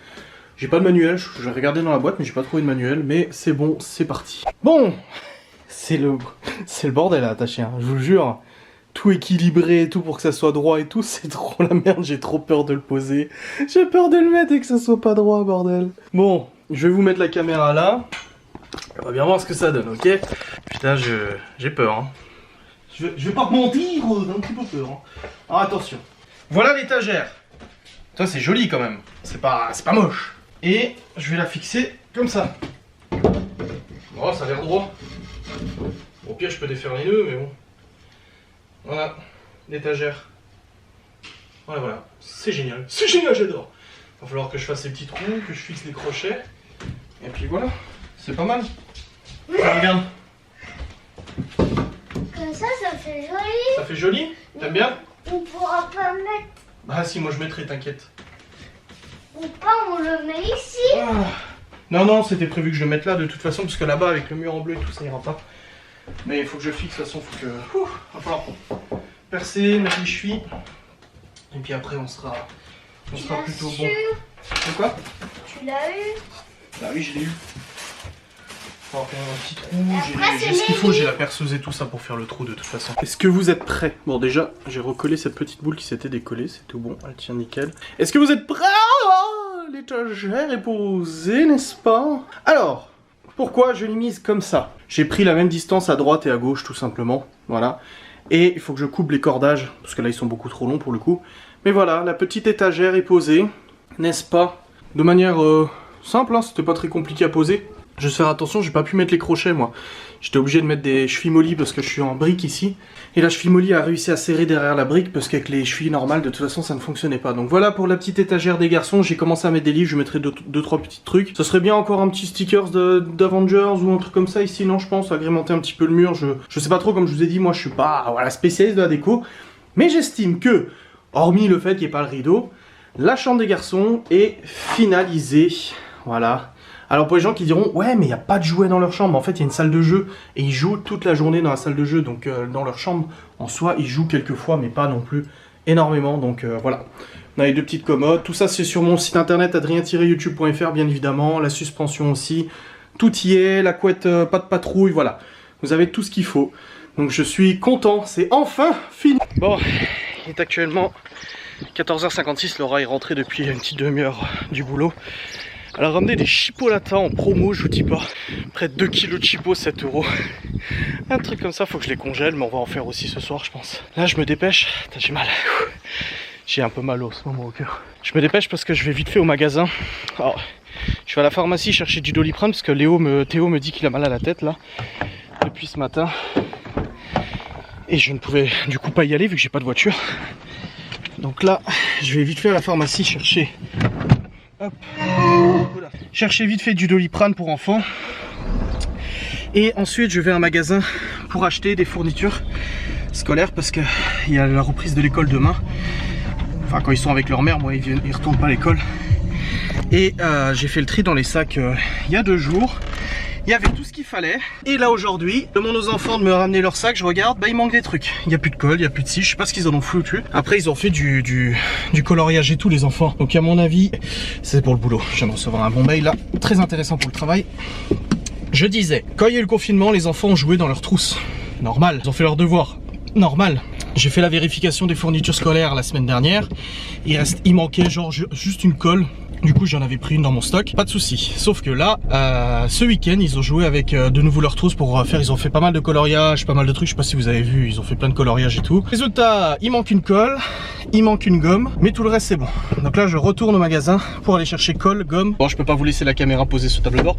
J'ai pas de manuel, je vais regarder dans la boîte mais j'ai pas trouvé de manuel, mais c'est bon, c'est parti. Bon, c'est le bordel à attacher, hein, je vous le jure. Tout équilibré et tout pour que ça soit droit et tout, c'est trop la merde, j'ai trop peur de le poser. J'ai peur de le mettre et que ça soit pas droit, bordel. Bon, je vais vous mettre la caméra là. On va bien voir ce que ça donne, ok? Putain, j'ai peur, hein. Je vais pas te mentir, j'ai un petit peu peur. Hein. Alors attention. Voilà l'étagère. Ça c'est joli quand même. C'est pas moche. Et je vais la fixer comme ça. Oh, ça a l'air droit. Au pire, je peux défaire les nœuds, mais bon. Voilà, l'étagère. Voilà. C'est génial. C'est génial, j'adore. Il va falloir que je fasse les petits trous, que je fixe les crochets. Et puis voilà. C'est pas mal. Regarde. Comme ça fait joli. Ça fait joli? T'aimes bien? On pourra pas mettre. Ah si, moi je mettrai, t'inquiète. Ou pas, on le met ici. Ah. Non, c'était prévu que je le mette là de toute façon, parce que là-bas, avec le mur en bleu et tout, ça ira pas. Mais il faut que je fixe, de toute façon, faut que... va falloir percer, mettre les chevilles. Et puis après, on sera plutôt bon. C'est quoi? Tu l'as eu? Bah oui, je l'ai eu. On va faire un petit trou, j'ai ce qu'il faut, j'ai la perceuse et tout ça pour faire le trou de toute façon. Est-ce que vous êtes prêts? Bon déjà, j'ai recollé cette petite boule qui s'était décollée, c'est tout bon, elle tient nickel. Est-ce que vous êtes prêts? L'étagère est posée, n'est-ce pas? Alors, pourquoi je l'ai mise comme ça? J'ai pris la même distance à droite et à gauche tout simplement, voilà. Et il faut que je coupe les cordages, parce que là ils sont beaucoup trop longs pour le coup. Mais voilà, la petite étagère est posée, n'est-ce pas? De manière simple, hein, c'était pas très compliqué à poser. Je vais faire attention, j'ai pas pu mettre les crochets moi. J'étais obligé de mettre des chevilles mollies parce que je suis en brique ici. Et la cheville mollie a réussi à serrer derrière la brique parce qu'avec les chevilles normales, de toute façon, ça ne fonctionnait pas. Donc voilà pour la petite étagère des garçons. J'ai commencé à mettre des livres, je mettrai 2-3 petits trucs. Ce serait bien encore un petit stickers d'Avengers ou un truc comme ça ici, non je pense, agrémenter un petit peu le mur. Je sais pas trop, comme je vous ai dit, moi je suis pas voilà, spécialiste de la déco. Mais j'estime que, hormis le fait qu'il n'y ait pas le rideau, la chambre des garçons est finalisée. Voilà. Alors pour les gens qui diront, ouais mais il n'y a pas de jouets dans leur chambre, en fait il y a une salle de jeu, et ils jouent toute la journée dans la salle de jeu, donc dans leur chambre, en soi ils jouent quelques fois, mais pas non plus énormément, donc voilà. On a les deux petites commodes, tout ça c'est sur mon site internet adrien-youtube.fr bien évidemment, la suspension aussi, tout y est, la couette pas de patrouille, voilà. Vous avez tout ce qu'il faut, donc je suis content, c'est enfin fini. Bon, il est actuellement 14h56, Laura est rentrée depuis une petite demi-heure du boulot. Elle a ramené des chipolatas en promo, je vous dis pas. Près de 2 kg de chipos, 7 €. Un truc comme ça, faut que je les congèle, mais on va en faire aussi ce soir, je pense. Là, je me dépêche. J'ai mal. J'ai un peu mal au ce moment au cœur. Je me dépêche parce que je vais vite fait au magasin. Alors, je vais à la pharmacie chercher du Doliprane parce que Théo me dit qu'il a mal à la tête là depuis ce matin. Et je ne pouvais du coup pas y aller vu que j'ai pas de voiture. Donc là, je vais vite fait à la pharmacie chercher. Hop. Chercher vite fait du Doliprane pour enfants. Et ensuite je vais à un magasin pour acheter des fournitures scolaires parce qu'il y a la reprise de l'école demain. Enfin quand ils sont avec leur mère, moi ils retournent pas à l'école. Et j'ai fait le tri dans les sacs il y a 2 jours. Il y avait tout ce qu'il fallait. Et là aujourd'hui, je demande aux enfants de me ramener leur sac, je regarde, bah il manque des trucs. Il n'y a plus de colle, il n'y a plus de scie, je sais pas ce qu'ils en ont foutu. Après ils ont fait du coloriage et tout les enfants. Donc à mon avis, c'est pour le boulot. Je viens de recevoir un bon mail là, très intéressant pour le travail. Je disais, quand il y a eu le confinement, les enfants ont joué dans leurs trousses. Normal, ils ont fait leurs devoirs. Normal. J'ai fait la vérification des fournitures scolaires la semaine dernière. Il manquait genre juste une colle. Du coup j'en avais pris une dans mon stock, pas de souci. Sauf que là, ce week-end ils ont joué avec de nouveau leurs trousses pour faire, ils ont fait pas mal de coloriage, pas mal de trucs, je sais pas si vous avez vu, ils ont fait plein de coloriage et tout. Résultat, il manque une colle, il manque une gomme, mais tout le reste c'est bon. Donc là je retourne au magasin pour aller chercher colle, gomme. Bon je peux pas vous laisser la caméra posée sur le tableau de bord,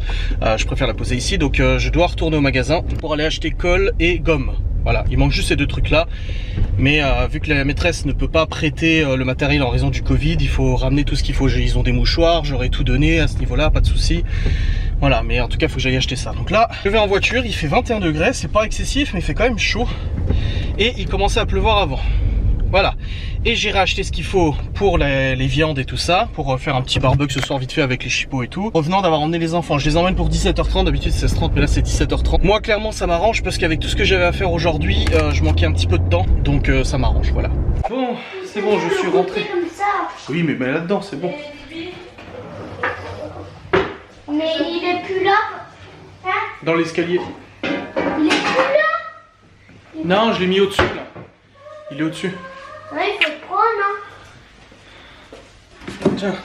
je préfère la poser ici, donc je dois retourner au magasin pour aller acheter colle et gomme. Voilà, il manque juste ces 2 trucs là, mais vu que la maîtresse ne peut pas prêter le matériel en raison du Covid, il faut ramener tout ce qu'il faut. Ils ont des mouchoirs, j'aurais tout donné à ce niveau là, pas de souci. Voilà, mais en tout cas il faut que j'aille acheter ça. Donc là, je vais en voiture, il fait 21 degrés, c'est pas excessif mais il fait quand même chaud. Et il commençait à pleuvoir avant. Voilà, et j'irai acheter ce qu'il faut pour les viandes et tout ça, pour faire un petit barbecue ce soir vite fait avec les chipots et tout. Revenant d'avoir emmené les enfants, je les emmène pour 17h30, d'habitude c'est 16h30 mais là c'est 17h30. Moi clairement ça m'arrange parce qu'avec tout ce que j'avais à faire aujourd'hui, je manquais un petit peu de temps, donc ça m'arrange, voilà. Bon, c'est bon, je suis rentré. Oui mais là-dedans c'est bon. Mais il est plus là. Hein? Dans l'escalier. Il est plus là. Non, je l'ai mis au-dessus là. Il est au-dessus. Ouais, il faut le prendre, hein. Tiens.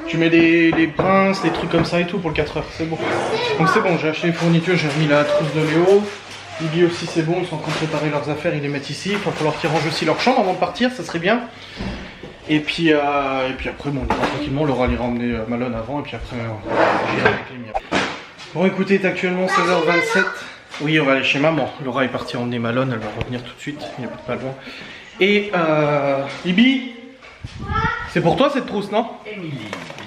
Tu mets des pinces, des trucs comme ça et tout pour le 4 heures, c'est bon. Donc c'est bon, j'ai acheté les fournitures, j'ai remis la trousse de Léo. Bibi aussi c'est bon, ils sont en train de préparer leurs affaires, ils les mettent ici. Il va falloir qu'ils rangent aussi leur chambre avant de partir, ça serait bien. Et puis après, bon, on ira tranquillement, Laura ira emmener Malone avant, et puis après, j'irai avec les miens. Bon, écoutez, il est actuellement 16h27. Oui, on va aller chez maman. Laura est partie emmener Malone, elle va revenir tout de suite, il n'est pas loin. Et Bibi, c'est pour toi cette trousse, non? Émilie.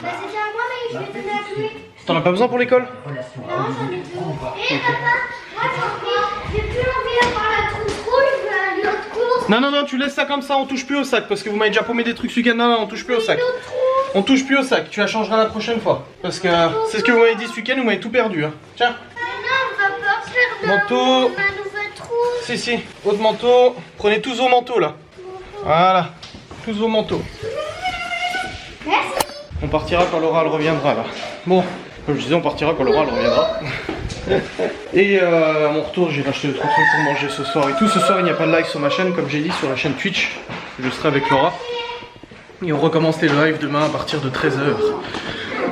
Bah, c'était à moi, mais je vais donner à Chloé. T'en as pas besoin pour l'école? Non, j'en ai besoin. Et papa, moi j'ai plus envie d'avoir la trousse rouge, je veux aller autre course. Non, tu laisses ça comme ça, on touche plus au sac, parce que vous m'avez déjà paumé des trucs ce week-end. Non, on touche plus au sac. On touche plus au sac, tu la changeras la prochaine fois. Parce que c'est ce que vous m'avez dit ce week-end, vous m'avez tout perdu. Hein. Tiens. Mais non, on va pas faire de Manteau. ma nouvelle trousse. Si, autre manteau. Prenez tous vos manteaux là. Voilà, tous vos manteaux. Merci. On partira quand Laura elle reviendra là. Bon, comme je disais, on partira quand Laura elle reviendra. Et à mon retour, j'ai racheté 3 trucs pour manger ce soir et tout. Ce soir, il n'y a pas de live sur ma chaîne, comme j'ai dit, sur la chaîne Twitch. Je serai avec Laura. Et on recommence les lives demain à partir de 13h.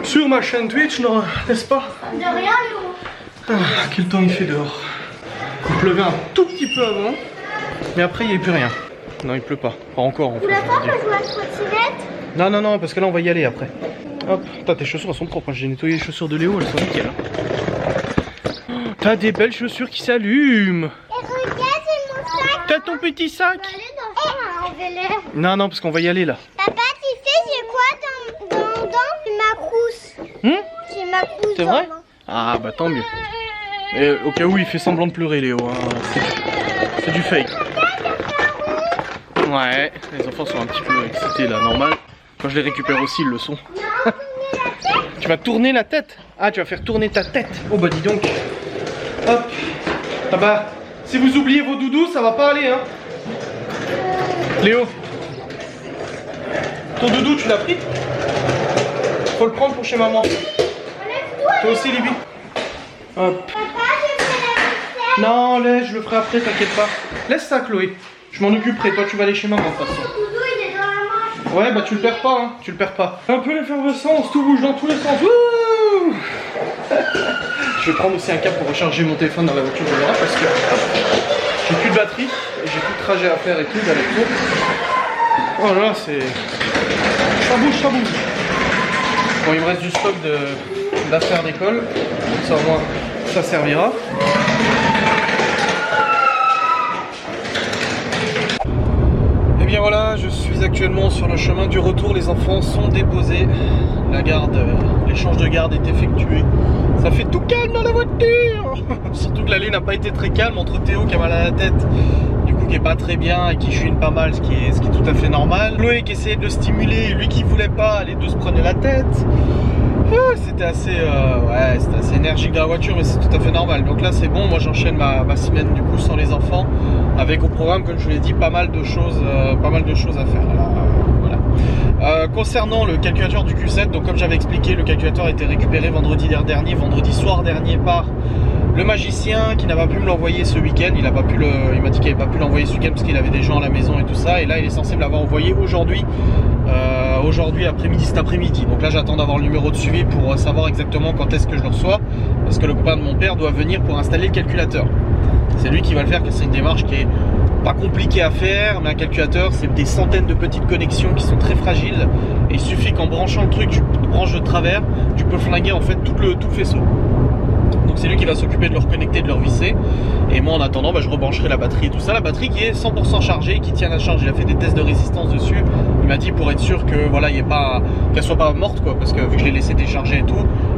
Sur ma chaîne Twitch, non, n'est-ce pas? De rien, Léo. Ah, quel temps il fait dehors. Il pleuvait un tout petit peu avant, mais après il n'y a plus rien. Non, il pleut pas. Pas encore en fait. Vous voulez pas jouer à la trottinette? Non, parce que là on va y aller après. Hop, tes chaussures elles sont propres. J'ai nettoyé les chaussures de Léo, elles sont nickel. Oh, t'as des belles chaussures qui s'allument. Et regarde, c'est mon sac. T'as ton petit sac? Non, parce qu'on va y aller là. Papa, tu sais, j'ai quoi dans ma trousse? J'ai ma trousse. C'est vrai? Ah bah tant mieux. Et au cas où il fait semblant de pleurer Léo, hein. C'est du fake. Ouais, les enfants sont un petit peu excités là, normal. Quand je les récupère aussi, ils le sont. Tu vas tourner la tête? Ah, tu vas faire tourner ta tête. Oh bah dis donc. Hop. Ah bah, si vous oubliez vos doudous, ça va pas aller, hein. Léo, ton doudou, tu l'as pris? Faut le prendre pour chez maman. Toi aussi, Libby. Hop. Papa, je fais la vaisselle. Non, laisse, je le ferai après, t'inquiète pas. Laisse ça, Chloé. Je m'en occuperai. Toi, tu vas aller chez maman de toute façon. Mon doudou, il est dans la manche. Ouais, bah tu le perds pas, hein. Tu le perds pas. Un peu l'effervescence, tout bouge dans tous les sens. Wouh. Je vais prendre aussi un câble pour recharger mon téléphone dans la voiture de Laura parce que j'ai plus de batterie et j'ai plus de trajet à faire et tout d'aller-retour. Oh là là, c'est... Ça bouge. Bon, il me reste du stock d'affaires d'école. Ça au moins, ça servira. Et bien voilà, je suis actuellement sur le chemin du retour. Les enfants sont déposés. La garde, l'échange de garde est effectué. Ça fait tout calme dans la voiture. Surtout que l'allée n'a pas été très calme entre Théo qui a mal à la tête, du coup qui est pas très bien et qui chouine pas mal, ce qui est tout à fait normal. Chloé qui essayait de le stimuler et lui qui voulait pas, les deux se prenaient la tête. C'était assez, c'était assez énergique dans la voiture, mais c'est tout à fait normal. Donc là c'est bon, moi j'enchaîne ma semaine du coup sans les enfants, avec au programme, comme je vous l'ai dit, pas mal de choses à faire. Alors, voilà. Concernant le calculateur du Q7, donc comme j'avais expliqué, le calculateur a été récupéré vendredi soir dernier par le magicien qui n'a pas pu me l'envoyer ce week-end. Il m'a dit qu'il n'avait pas pu l'envoyer ce week-end parce qu'il avait des gens à la maison et tout ça. Et là il est censé me l'avoir envoyé aujourd'hui. Cet après-midi. Donc là j'attends d'avoir le numéro de suivi pour savoir exactement quand est-ce que je le reçois. Parce que le copain de mon père doit venir pour installer le calculateur. C'est lui qui va le faire, car c'est une démarche qui est pas compliquée à faire, mais un calculateur c'est des centaines de petites connexions qui sont très fragiles. Et il suffit qu'en branchant le truc, tu le branches de travers, tu peux flinguer en fait tout le faisceau. Donc c'est lui qui va s'occuper de le reconnecter, de le revisser. Et moi en attendant, je rebrancherai la batterie et tout ça. La batterie qui est 100% chargée, qui tient la charge. Il a fait des tests de résistance dessus. Il m'a dit pour être sûr que voilà, qu'elle soit pas morte quoi, parce que vu que je l'ai laissé décharger et tout,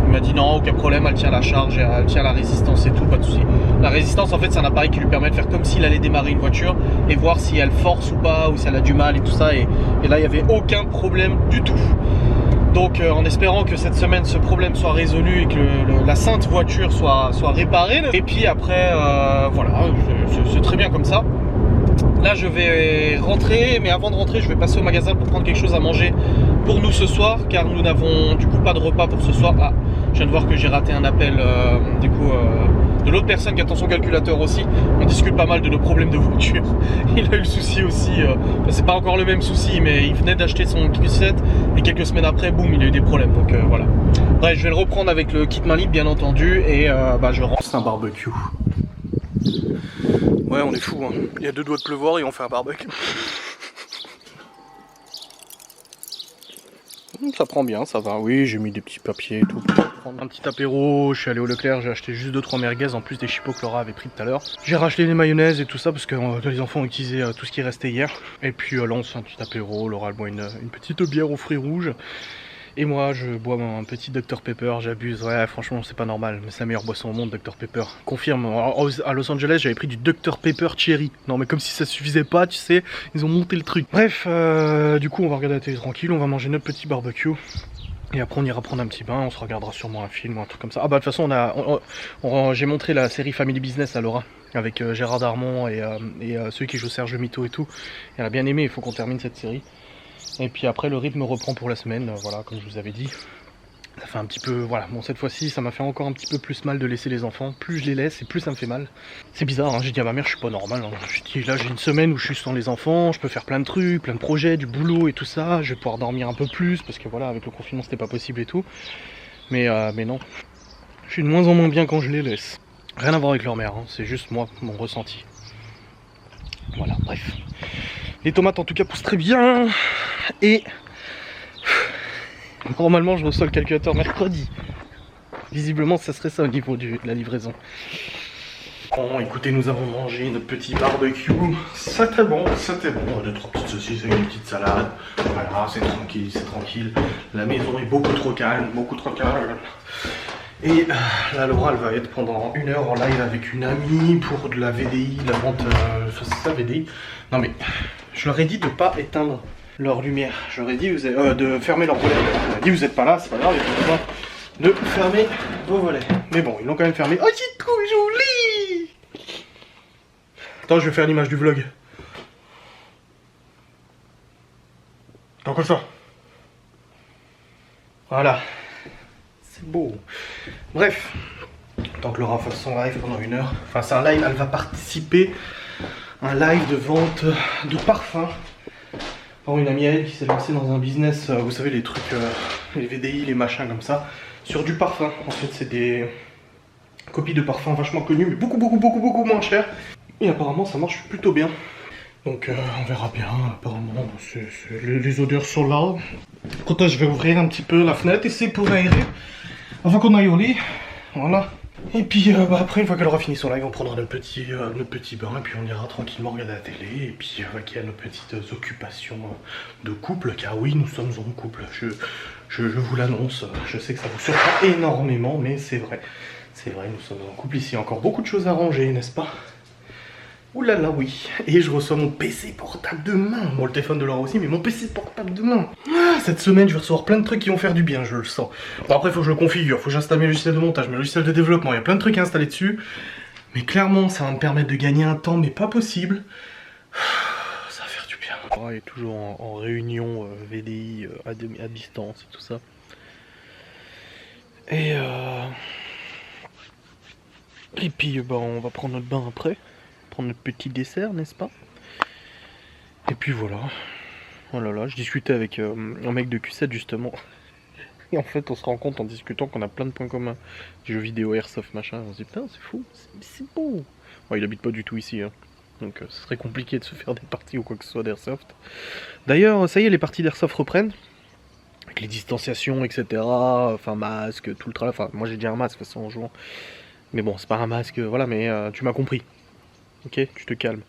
il m'a dit non, aucun problème, elle tient la charge, elle tient la résistance et tout, pas de souci. La résistance en fait c'est un appareil qui lui permet de faire comme s'il allait démarrer une voiture et voir si elle force ou pas, ou si elle a du mal et tout ça. Et là il n'y avait aucun problème du tout. Donc en espérant que cette semaine ce problème soit résolu et que la sainte voiture soit réparée. Et puis après voilà, c'est très bien comme ça. Là je vais rentrer, mais avant de rentrer je vais passer au magasin pour prendre quelque chose à manger pour nous ce soir, car nous n'avons du coup pas de repas pour ce soir. Ah, je viens de voir que j'ai raté un appel de l'autre personne qui attend son calculateur aussi. On discute pas mal de nos problèmes de voiture. Il a eu le souci aussi, c'est pas encore le même souci, mais il venait d'acheter son Q7 et quelques semaines après, boum, il a eu des problèmes. Donc voilà. Bref, je vais le reprendre avec le kit main libre bien entendu et je rentre un barbecue. Ouais, on est fou, hein. Il y a 2 doigts de pleuvoir et on fait un barbecue. Ça prend bien, ça va. Oui, j'ai mis des petits papiers et tout pour prendre un petit apéro. Je suis allé au Leclerc, j'ai acheté juste 2-3 merguez en plus des chipots que Laura avait pris tout à l'heure. J'ai racheté des mayonnaises et tout ça parce que les enfants ont utilisé tout ce qui restait hier. Et puis là, on se fait un petit apéro. Laura elle boit une petite bière aux fruits rouges. Et moi, je bois un petit Dr Pepper, j'abuse. Ouais, franchement, c'est pas normal, mais c'est la meilleure boisson au monde, Dr Pepper. Confirme. À Los Angeles, j'avais pris du Dr Pepper Cherry. Non, mais comme si ça suffisait pas, tu sais, ils ont monté le truc. Bref, du coup, on va regarder la télé tranquille, on va manger notre petit barbecue. Et après, on ira prendre un petit bain, on se regardera sûrement un film ou un truc comme ça. Ah bah, de toute façon, j'ai montré la série Family Business à Laura, avec Gérard Darmon et ceux qui jouent Serge Mito et tout. Elle a bien aimé, il faut qu'on termine cette série. Et puis après le rythme reprend pour la semaine, voilà, comme je vous avais dit. Ça fait un petit peu, voilà, bon cette fois-ci ça m'a fait encore un petit peu plus mal de laisser les enfants. Plus je les laisse et plus ça me fait mal. C'est bizarre, hein, j'ai dit à ma mère je suis pas normal. Hein. Je dis là j'ai une semaine où je suis sans les enfants, je peux faire plein de trucs, plein de projets, du boulot et tout ça. Je vais pouvoir dormir un peu plus parce que voilà, avec le confinement c'était pas possible et tout. Mais non, je suis de moins en moins bien quand je les laisse. Rien à voir avec leur mère, hein, c'est juste moi, mon ressenti. Voilà, bref. Les tomates en tout cas poussent très bien. Et normalement je reçois le calculateur mercredi. Visiblement ça serait ça au niveau de la livraison. Bon écoutez, nous avons mangé notre petit barbecue. C'était bon, c'était bon. 2-3 petites saucisses avec une petite salade. Voilà, c'est tranquille, c'est tranquille. La maison est beaucoup trop calme, beaucoup trop calme. Et là Laura elle va être pendant 1 heure en live avec une amie pour de la VDI, la vente, enfin c'est ça VDI. Non mais je leur ai dit de pas éteindre leur lumière, je leur ai dit de fermer leur volet. On m'a dit vous êtes pas là, c'est pas grave, il y a besoin de fermer vos volets. Mais bon, ils l'ont quand même fermé. Oh c'est trop joli. Attends, je vais faire l'image du vlog. Attends comme ça. Voilà. C'est beau. Bref, tant que Laura fasse son live pendant 1 heure, enfin c'est un live, elle va participer à un live de vente de parfums. Par une amie à elle qui s'est lancée dans un business, vous savez les trucs, les VDI, les machins comme ça, sur du parfum. En fait c'est des copies de parfums vachement connues, mais beaucoup moins chères. Et apparemment ça marche plutôt bien. Donc on verra bien, apparemment les odeurs sont là. Quand je vais ouvrir un petit peu la fenêtre et c'est pour aérer. Avant qu'on aille au lit, voilà. Et puis après, une fois qu'elle aura fini son live, on prendra notre petit bain et puis on ira tranquillement regarder la télé. Et puis qu'il y a nos petites occupations de couple, car oui, nous sommes en couple. Je vous l'annonce, je sais que ça vous surprend énormément, mais c'est vrai. C'est vrai, nous sommes en couple ici. Il y a encore beaucoup de choses à ranger, n'est-ce pas? Ouh là là, oui. Et je reçois mon PC portable demain. Bon, le téléphone de Laura aussi, mais mon PC portable demain. Ah, cette semaine, je vais recevoir plein de trucs qui vont faire du bien, je le sens. Bon, après, il faut que je le configure. Il faut que j'installe mes logiciels de montage, mes logiciels de développement. Il y a plein de trucs à installer dessus. Mais clairement, ça va me permettre de gagner un temps, mais pas possible. Ça va faire du bien. Laura est toujours en réunion VDI à distance et tout ça. Et puis, on va prendre notre bain après. Prendre notre petit dessert, n'est-ce pas? Et puis voilà. Oh là là, je discutais avec un mec de Q7 justement. Et en fait, on se rend compte en discutant qu'on a plein de points communs. Jeux vidéo, airsoft, machin. On se dit putain, c'est fou, c'est beau. Bon, il habite pas du tout ici, hein. Donc ce serait compliqué de se faire des parties ou quoi que ce soit d'airsoft. D'ailleurs, ça y est, les parties d'airsoft reprennent. Avec les distanciations, etc. Enfin, masque, tout le travail. Enfin, moi j'ai déjà un masque de toute façon en jouant. Mais bon, c'est pas un masque, voilà, mais tu m'as compris. Ok, tu te calmes.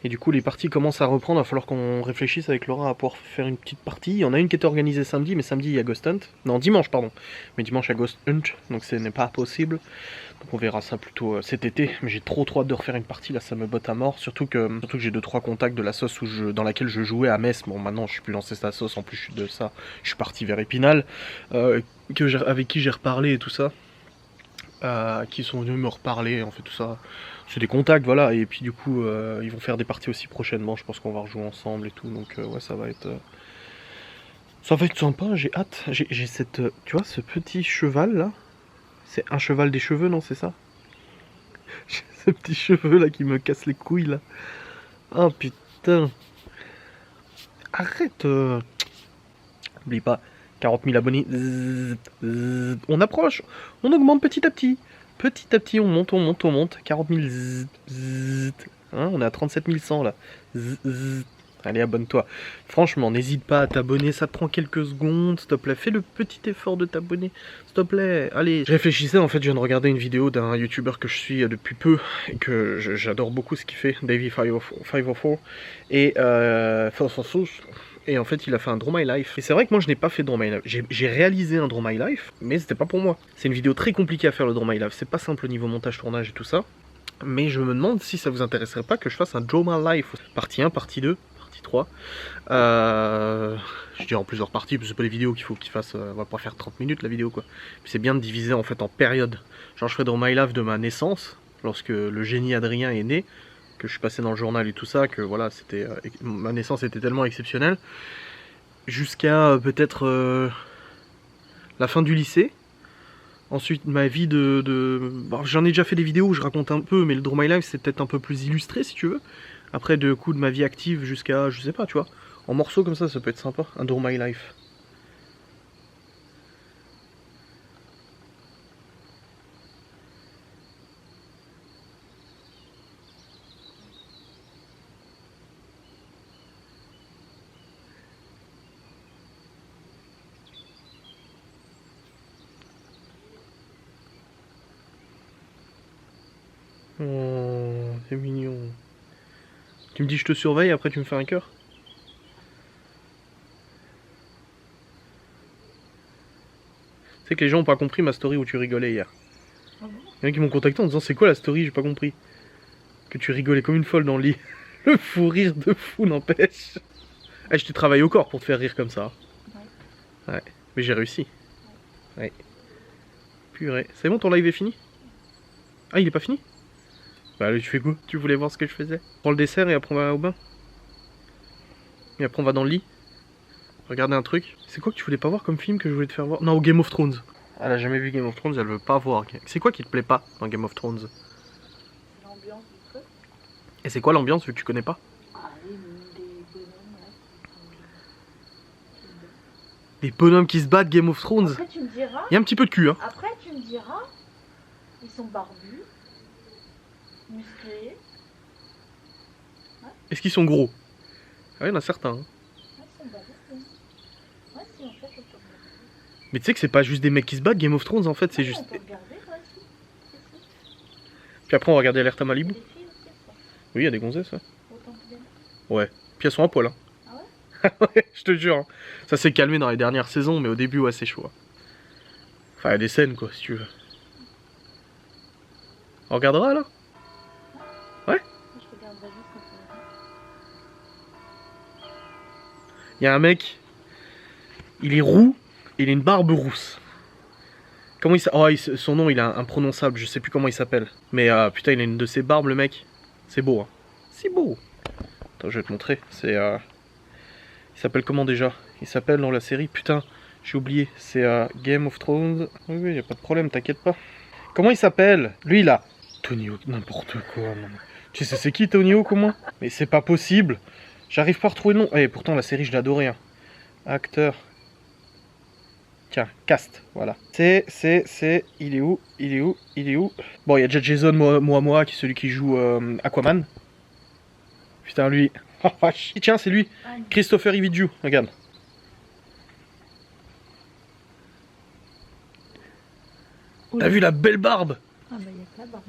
Et du coup, les parties commencent à reprendre. Il va falloir qu'on réfléchisse avec Laura à pouvoir faire une petite partie. Il y en a une qui est organisée samedi, mais samedi il y a Ghost Hunt. Non, dimanche, pardon. Mais dimanche il y a Ghost Hunt, donc ce n'est pas possible. Donc on verra ça plutôt cet été. Mais j'ai trop hâte de refaire une partie, là ça me botte à mort. Surtout que j'ai 2-3 contacts de la sauce dans laquelle je jouais à Metz. Bon, maintenant je suis plus lancé cette sauce, en plus de ça, je suis parti vers Épinal. Avec qui j'ai reparlé et tout ça. Qui sont venus me reparler, en fait, tout ça. C'est des contacts, voilà, et puis du coup, ils vont faire des parties aussi prochainement, je pense qu'on va rejouer ensemble et tout, donc ouais, ça va être sympa, j'ai hâte. J'ai cette, tu vois, ce petit cheval, là, c'est un cheval des cheveux, non, c'est ça? J'ai ce petit cheveu, là, qui me casse les couilles, là. Oh, putain. Arrête. N'oublie pas. 40 000 abonnés, on approche, on augmente petit à petit. Petit à petit, on monte, 40 000, Hein, on est à 37 100 là. Zzz. Allez, abonne-toi. Franchement, n'hésite pas à t'abonner, ça te prend quelques secondes, s'il te plaît. Fais le petit effort de t'abonner, s'il te plaît. Allez, je réfléchissais, en fait, je viens de regarder une vidéo d'un youtubeur que je suis depuis peu, et que j'adore beaucoup ce qu'il fait, Davey504, et et en fait, il a fait un Draw My Life. Et c'est vrai que moi, je n'ai pas fait Draw My Life. J'ai réalisé un Draw My Life, mais c'était pas pour moi. C'est une vidéo très compliquée à faire, le Draw My Life. C'est pas simple au niveau montage, tournage et tout ça. Mais je me demande si ça vous intéresserait pas que je fasse un Draw My Life. Partie 1, partie 2. 3. Je dis en plusieurs parties, parce que c'est pas les vidéos qu'il faut qu'ils fassent. On va pas faire 30 minutes la vidéo quoi. C'est bien de diviser en fait en périodes. Genre je ferai dans My Life de ma naissance, lorsque le génie Adrien est né, que je suis passé dans le journal et tout ça, que voilà, c'était ma naissance était tellement exceptionnelle, jusqu'à peut-être la fin du lycée. Ensuite ma vie bon, j'en ai déjà fait des vidéos où je raconte un peu, mais le Draw My Life c'est peut-être un peu plus illustré si tu veux. Après, de coup de ma vie active jusqu'à, je sais pas, tu vois, en morceaux comme ça peut être sympa, un Draw My Life. Oh, c'est mignon. Tu me dis je te surveille, après tu me fais un cœur? Tu sais que les gens ont pas compris ma story où tu rigolais hier. Ah bon? Il y en a qui m'ont contacté en disant c'est quoi la story, j'ai pas compris. Que tu rigolais comme une folle dans le lit. Le fou rire de fou n'empêche. Eh, je t'ai travaillé au corps pour te faire rire comme ça. Ouais. Mais j'ai réussi. Ouais. Purée. C'est bon, ton live est fini? Ah, il est pas fini? Bah allez, tu fais quoi? Tu voulais voir ce que je faisais? Prends le dessert et après on va au bain. Et après on va dans le lit. Regarder un truc. C'est quoi que tu voulais pas voir comme film que je voulais te faire voir? Non, Game of Thrones. Elle a jamais vu Game of Thrones, elle veut pas voir. C'est quoi qui te plaît pas dans Game of Thrones? L'ambiance du truc. Et c'est quoi l'ambiance vu que tu connais pas? Ah oui, des bonhommes, ouais. Des bonhommes qui se battent Game of Thrones. Après tu me diras. Il y a un petit peu de cul hein. Après tu me diras. Ils sont barbus. Musclés. Est-ce qu'ils sont gros? Ah, il y en a certains. Hein. Ouais, ils sont barbus. Ouais, si, en fait, je peux regarder. Mais tu sais que c'est pas juste des mecs qui se battent, Game of Thrones en fait, c'est Ouais, juste. on peut regarder, ouais, si. Puis après on va regarder Alerta Malibu. Des filles aussi, quoi. Oui, il y a des gonzesses, ouais. Autant que des mecs. Ouais. Puis elles sont à poil, hein. Ah ouais? Ouais, je te jure. Hein. Ça s'est calmé dans les dernières saisons, mais au début, ouais, c'est chaud. Hein. Enfin, il y a des scènes, quoi, si tu veux. On regardera, là? Ouais? Je regarderai juste quand ça va. Il y a un mec, il est roux, et il a une barbe rousse. Comment il s'appelle? Oh, son nom, il est imprononçable, je sais plus comment il s'appelle. Mais putain, il a une de ses barbes, le mec. C'est beau, hein. C'est beau. Attends, je vais te montrer. C'est... Il s'appelle comment déjà? Il s'appelle dans la série, putain, j'ai oublié. C'est Game of Thrones. Oui, oui, y a pas de problème, t'inquiète pas. Comment il s'appelle? Lui, là. Tony Hawk, n'importe quoi. Non. Tu sais, c'est qui Tony Hawk, comment? Mais c'est pas possible. J'arrive pas à retrouver le nom. Eh, pourtant, la série, je l'ai adorée. Hein. Acteur. Tiens, cast, voilà. Il est où? Bon, il y a déjà Jason Momoa, qui est celui qui joue Aquaman. Putain, lui. Tiens, c'est lui. Christopher Ividiu, regarde. T'as vu la belle barbe? Ah bah y'a que la barbe.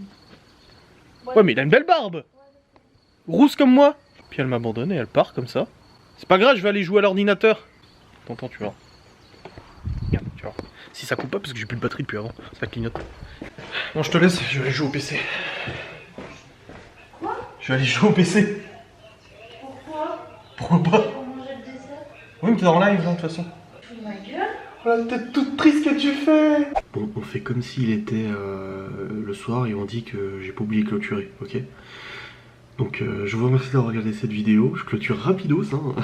Ouais, mais il a une belle barbe. Rousse comme moi. Puis elle m'abandonne et elle part comme ça. C'est pas grave, je vais aller jouer à l'ordinateur. T'entends, tu vois. Regarde, tu vois. Si ça coupe pas, parce que j'ai plus de batterie depuis avant. Ça clignote. Bon, je te laisse, je vais aller jouer au PC. Quoi? Je vais aller jouer au PC. Pourquoi pas? Pour manger le dessert. Oui, mais t'es en live, hein, de toute façon. Fous de ma gueule. Oh, la tête toute triste que tu fais. Bon, on fait comme s'il était le soir et on dit que j'ai pas oublié de clôturer, ok? Donc je vous remercie d'avoir regardé cette vidéo. Je clôture rapidos, hein.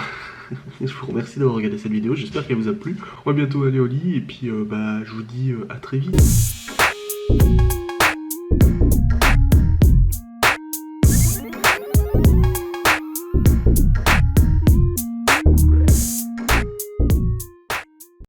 Je vous remercie d'avoir regardé cette vidéo. J'espère qu'elle vous a plu. On va bientôt aller au lit et puis bah, je vous dis à très vite.